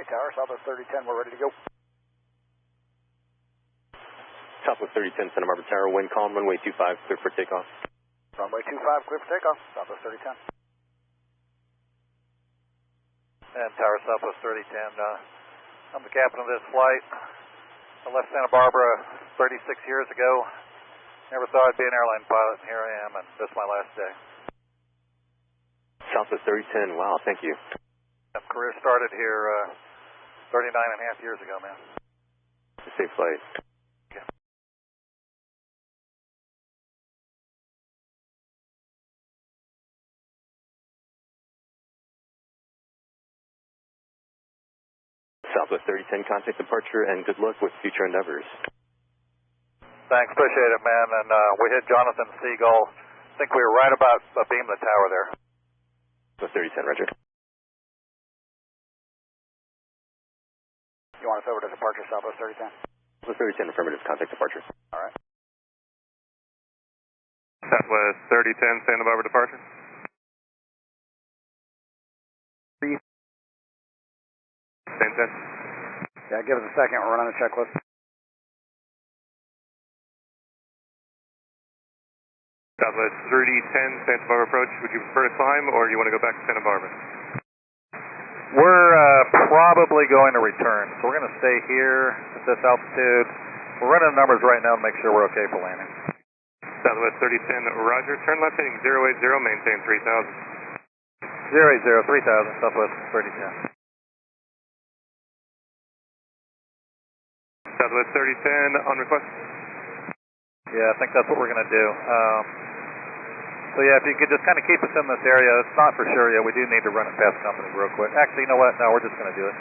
Tower, Southwest 3010, we're ready to go. Southwest 3010, Santa Barbara Tower, wind calm, runway 25, clear for takeoff. Runway 25, clear for takeoff, Southwest 3010. And Tower Southwest 3010, I'm the captain of this flight. I left Santa Barbara 36 years ago. Never thought I'd be an airline pilot, and here I am, and this is my last day. Southwest 3010, wow, thank you. Career started here 39 and a half years ago, man. Safe flight. Okay. Southwest 3010, contact departure, and good luck with future endeavors. Thanks, appreciate it, man. And we hit Jonathan Seagull. I think we were right about beam the tower there. Southwest 3010, roger. You want us over to departure, Southwest 3010? Southwest 3010, affirmative, contact departure. All right. Southwest 3010, Santa Barbara departure. Same 10. Yeah, give us a second, we're running the checklist. Southwest 3010, Santa Barbara approach. Would you prefer to climb, or do you want to go back to Santa Barbara? We're probably going to return, so we're going to stay here at this altitude. We're running the numbers right now to make sure we're okay for landing. Southwest 3010, roger. Turn left heading 080, maintain 3000. 080, 3000, Southwest 3010. Southwest 3010, on request. Yeah, I think that's what we're going to do. So yeah, if you could just kind of keep us in this area, it's not for sure yet. We do need to run it past company real quick. Actually, you know what? No, we're just going to do it.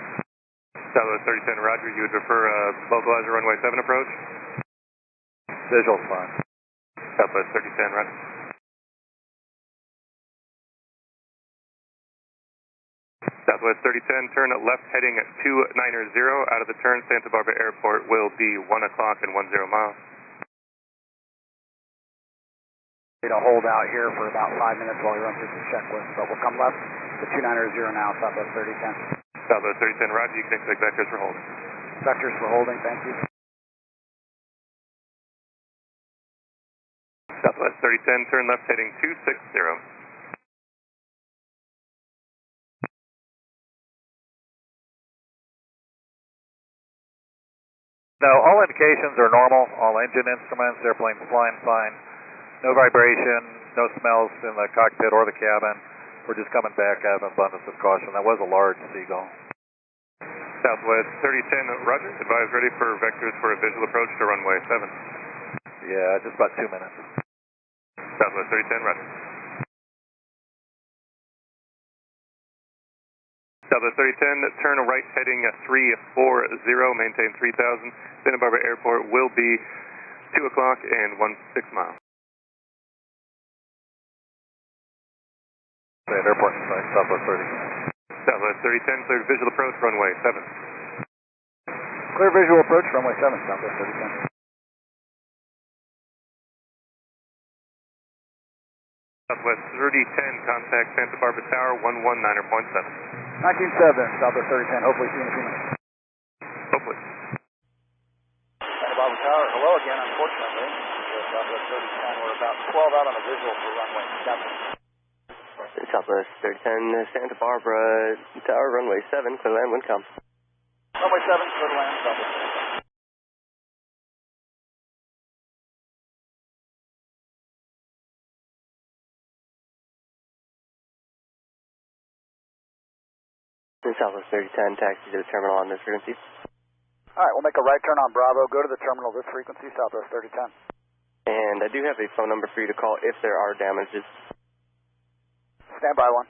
Southwest 3010, roger. You would prefer a localizer runway 7 approach? Visual's fine. Southwest 3010, roger. Southwest 3010, turn left heading at 290. Out of the turn, Santa Barbara Airport will be 1 o'clock and 10 miles. To hold out here for about 5 minutes while we run through the checklist, but we'll come left to 290 now, Southwest 3010. Southwest 3010, roger. You can expect vectors for holding. Vectors for holding, thank you. Southwest 3010, turn left heading 260. No, all indications are normal. All engine instruments, airplane flying fine. No vibration, no smells in the cockpit or the cabin. We're just coming back out of an abundance of caution. That was a large Seagull. Southwest 3010, roger. Advise ready for vectors for a visual approach to runway 7. Yeah, just about 2 minutes. Southwest 3010, roger. Southwest 3010, turn right heading 340, maintain 3000. Santa Barbara Airport will be 2 o'clock and 16 miles. Airport in sight, Southwest 3010. Southwest 3010, cleared visual approach, runway 7. Clear visual approach, runway 7, Southwest 3010. Southwest 3010, contact Santa Barbara Tower, 119.7. 197, Southwest 3010, hopefully see you in a few minutes. Hopefully. Santa Barbara Tower, hello again, unfortunately. Southwest 3010, we're about 12 out on the visual for runway 7. Southwest 3010, Santa Barbara Tower, runway 7, clear land, wind calm. Runway 7, clear to land, Southwest 3010. Southwest 3010, taxi to the terminal on this frequency. Alright, we'll make a right turn on Bravo, go to the terminal this frequency, Southwest 3010. And I do have a phone number for you to call if there are damages. Stand by one.